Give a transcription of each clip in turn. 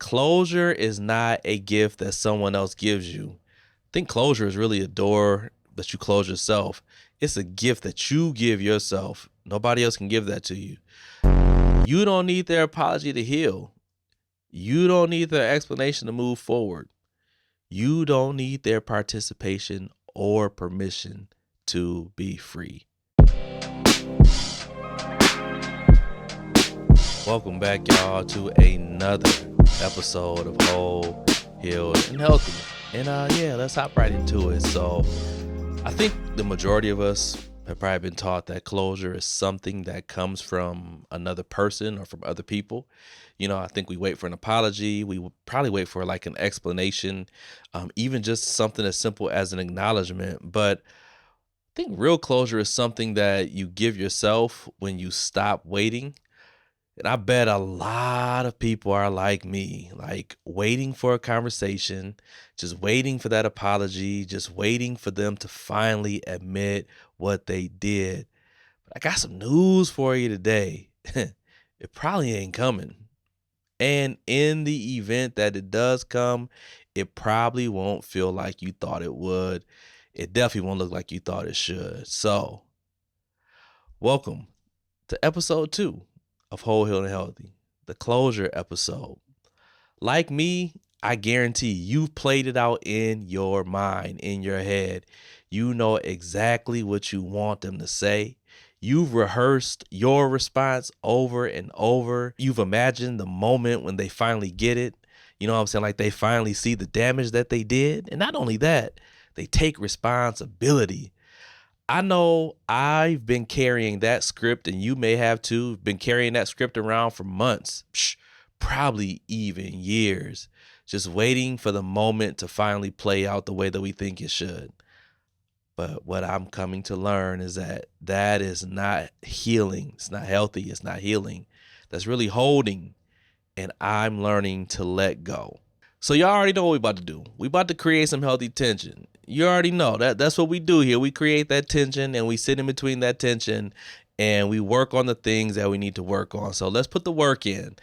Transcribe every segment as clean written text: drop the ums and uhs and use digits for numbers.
Closure is not a gift that someone else gives you. I think closure is really a door that you close yourself. It's a gift that you give yourself. Nobody else can give that to you. You don't need their apology to heal. You don't need their explanation to move forward. You don't need their participation or permission to be free. Welcome back, y'all, to another episode of Whole, Healed, and Healthy. And let's hop right into it. So I think the majority of us have probably been taught that closure is something that comes from another person or from other people. I think we wait for an apology. We would probably wait for like an explanation, even just something as simple as an acknowledgement. But I think real closure is something that you give yourself when you stop waiting. And I bet a lot of people are like me, like waiting for a conversation, just waiting for that apology, just waiting for them to finally admit what they did. But I got some news for you today. It probably ain't coming. And in the event that it does come, it probably won't feel like you thought it would. It definitely won't look like you thought it should. So, welcome to episode 2 of Whole, Healed, and Healthy, the closure episode. Like me, I guarantee you've played it out in your mind, in your head. You know exactly what you want them to say. You've rehearsed your response over and over. You've imagined the moment when they finally get it. You know what I'm saying? Like they finally see the damage that they did. And not only that, they take responsibility. I know I've been carrying that script, and you may have too, been carrying that script around for months, probably even years, just waiting for the moment to finally play out the way that we think it should. But what I'm coming to learn is that is not healing. It's not healthy. It's not healing. That's really holding, and I'm learning to let go. So y'all already know what we about to do. We about to create some healthy tension. You already know that's what we do here. We create that tension and we sit in between that tension and we work on the things that we need to work on. So let's put the work in.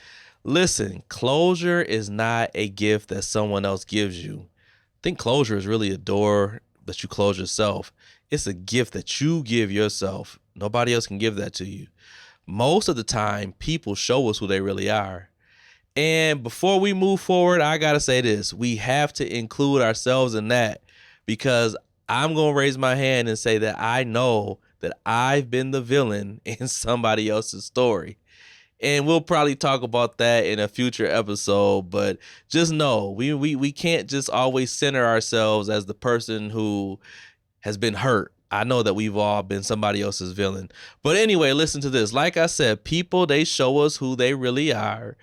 Listen, closure is not a gift that someone else gives you. I think closure is really a door that you close yourself. It's a gift that you give yourself. Nobody else can give that to you. Most of the time, people show us who they really are. And before we move forward, I got to say this. We have to include ourselves in that, because I'm going to raise my hand and say that I know that I've been the villain in somebody else's story. And we'll probably talk about that in a future episode, but just know we can't just always center ourselves as the person who has been hurt. I know that we've all been somebody else's villain. But anyway, listen to this. Like I said, people, they show us who they really are.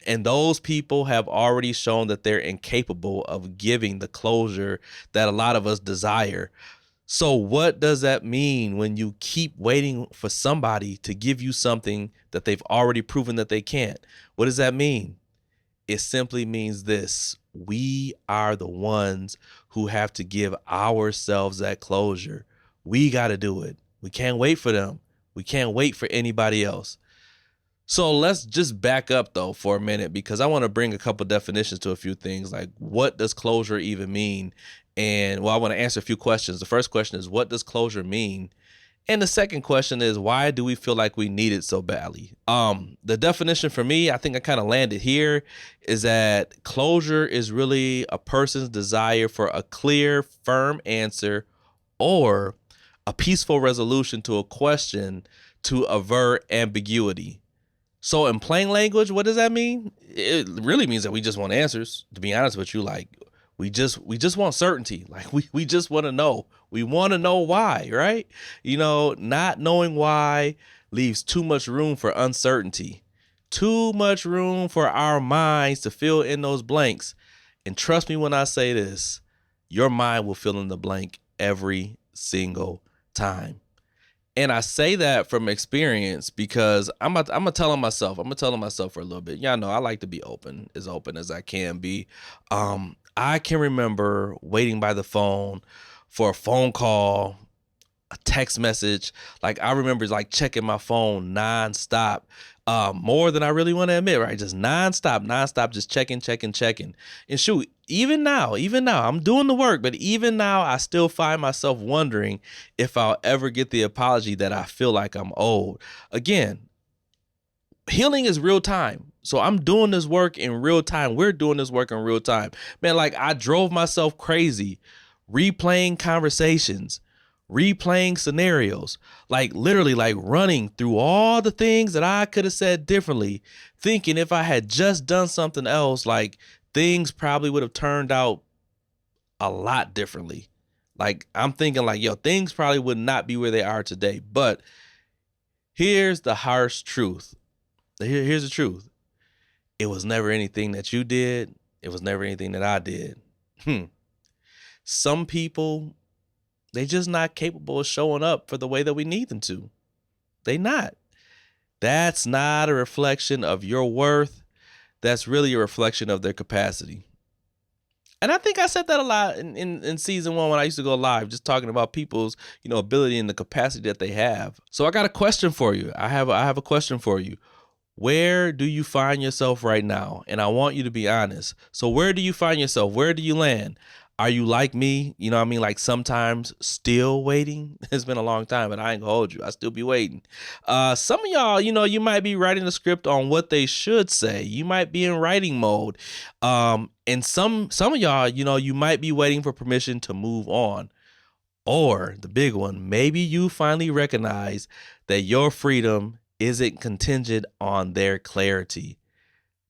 And those people have already shown that they're incapable of giving the closure that a lot of us desire. So what does that mean when you keep waiting for somebody to give you something that they've already proven that they can't? What does that mean? It simply means this: we are the ones who have to give ourselves that closure. We got to do it. We can't wait for them. We can't wait for anybody else. So let's just back up though for a minute, because I want to bring a couple definitions to a few things. Like, what does closure even mean? And I want to answer a few questions. The first question is, what does closure mean? And the second question is, why do we feel like we need it so badly? The definition for me, I think I kind of landed here, is that closure is really a person's desire for a clear, firm answer or a peaceful resolution to a question to avert ambiguity. So in plain language, what does that mean? It really means that we just want answers. To be honest with you, like we just want certainty. Like we just want to know. We want to know why, right? Not knowing why leaves too much room for uncertainty. Too much room for our minds to fill in those blanks. And trust me when I say this, your mind will fill in the blank every single time. And I say that from experience, because I'm telling myself for a little bit. Y'all know I like to be open as I can be. I can remember waiting by the phone for a phone call a text message. Like I remember like checking my phone nonstop, more than I really want to admit, right? Just nonstop, just checking. And shoot, even now, I'm doing the work, but even now I still find myself wondering if I'll ever get the apology that I feel like I'm owed. Again, healing is real time. So I'm doing this work in real time. We're doing this work in real time. Man, like I drove myself crazy replaying conversations, replaying scenarios, like literally like running through all the things that I could have said differently, thinking if I had just done something else, like things probably would have turned out a lot differently. Like I'm thinking like, yo, things probably would not be where they are today. But here's the harsh truth. Here's the truth. It was never anything that you did. It was never anything that I did. Some people, they just not capable of showing up for the way that we need them to. They not. That's not a reflection of your worth. That's really a reflection of their capacity. And I think I said that a lot in season 1 when I used to go live, just talking about people's, ability and the capacity that they have. So I got a question for you. I have a question for you. Where do you find yourself right now? And I want you to be honest. So where do you find yourself? Where do you land? Are you like me? You know what I mean? Like sometimes still waiting. It's been a long time, but I ain't gonna hold you. I still be waiting. Some of y'all, you might be writing a script on what they should say. You might be in writing mode. And some of y'all, you might be waiting for permission to move on. Or the big one, maybe you finally recognize that your freedom isn't contingent on their clarity.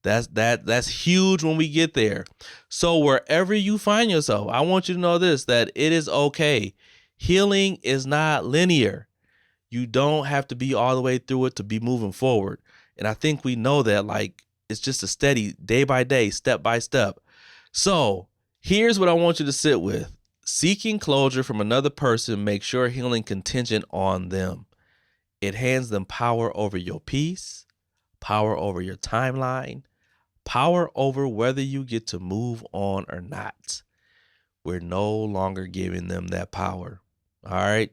That's huge when we get there. So wherever you find yourself, I want you to know this, that it is okay. Healing is not linear. You don't have to be all the way through it to be moving forward. And I think we know that, like, it's just a steady day by day, step by step. So here's what I want you to sit with. Seeking closure from another person makes your healing contingent on them. It hands them power over your peace, power over your timeline, power over whether you get to move on or not. We're no longer giving them that power. All right?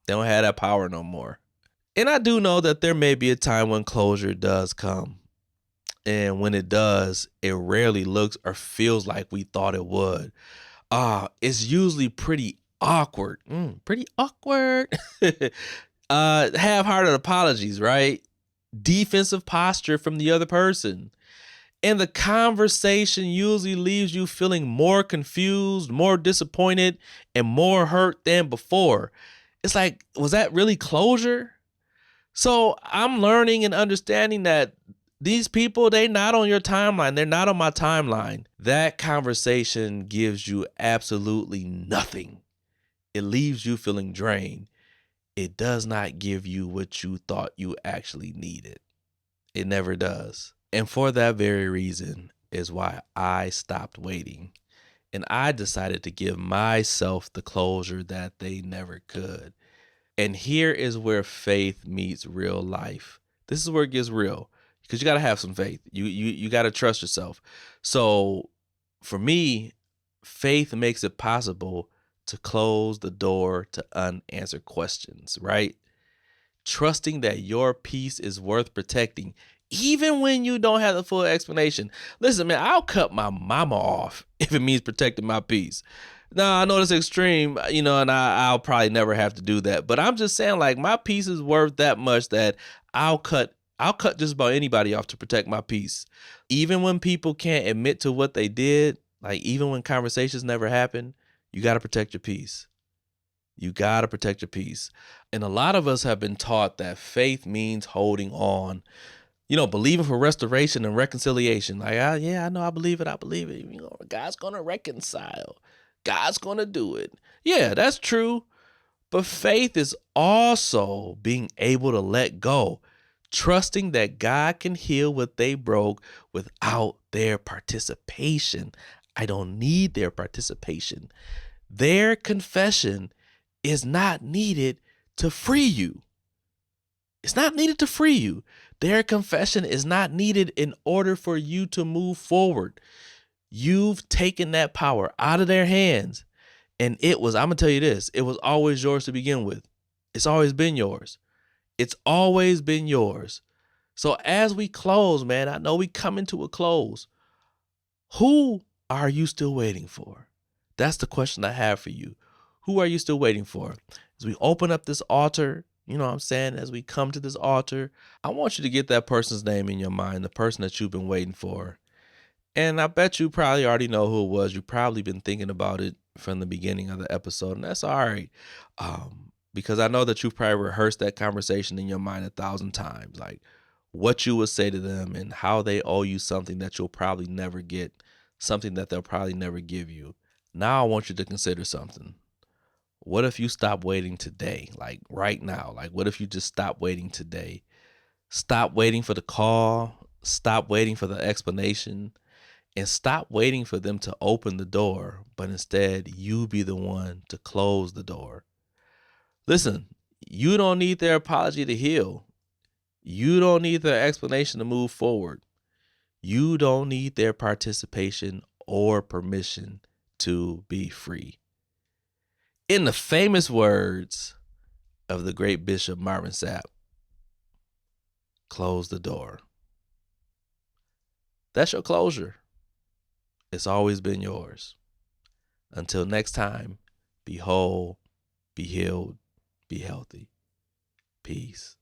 They don't have that power no more. And I do know that there may be a time when closure does come. And when it does, it rarely looks or feels like we thought it would. It's usually pretty awkward. Pretty awkward. Half-hearted apologies, right? Defensive posture from the other person. And the conversation usually leaves you feeling more confused, more disappointed, and more hurt than before. It's like, was that really closure? So I'm learning and understanding that these people, they're not on your timeline. They're not on my timeline. That conversation gives you absolutely nothing. It leaves you feeling drained. It does not give you what you thought you actually needed. It never does. And for that very reason is why I stopped waiting. And I decided to give myself the closure that they never could. And here is where faith meets real life. This is where it gets real, because you got to have some faith. You got to trust yourself. So for me, faith makes it possible to close the door to unanswered questions, right? Trusting that your peace is worth protecting, even when you don't have the full explanation. Listen, man, I'll cut my mama off if it means protecting my peace. Now, I know it's extreme, and I'll probably never have to do that. But I'm just saying, like, my peace is worth that much that I'll cut just about anybody off to protect my peace. Even when people can't admit to what they did, like even when conversations never happen, you got to protect your peace. You got to protect your peace. And a lot of us have been taught that faith means holding on, believing for restoration and reconciliation. Like, I know, I believe it. God's going to reconcile. God's going to do it. Yeah, that's true. But faith is also being able to let go, trusting that God can heal what they broke without their participation. I don't need their participation. Their confession is not needed to free you. It's not needed to free you. Their confession is not needed in order for you to move forward. You've taken that power out of their hands. And I'm going to tell you this, it was always yours to begin with. It's always been yours. It's always been yours. So as we close, man, I know we coming to a close. Who are you still waiting for? That's the question I have for you. Who are you still waiting for? As we open up this altar, you know what I'm saying? As we come to this altar, I want you to get that person's name in your mind, the person that you've been waiting for. And I bet you probably already know who it was. You've probably been thinking about it from the beginning of the episode, and that's all right. Because I know that you've probably rehearsed that conversation in your mind 1,000 times, like what you would say to them and how they owe you something that you'll probably never get, something that they'll probably never give you. Now I want you to consider something. What if you stop waiting today, like right now? Like, what if you just stop waiting today? Stop waiting for the call, stop waiting for the explanation, and stop waiting for them to open the door, but instead you be the one to close the door. Listen, you don't need their apology to heal. You don't need their explanation to move forward. You don't need their participation or permission to be free. In the famous words of the great Bishop Marvin Sapp, close the door. That's your closure. It's always been yours. Until next time, be whole, be healed, be healthy. Peace.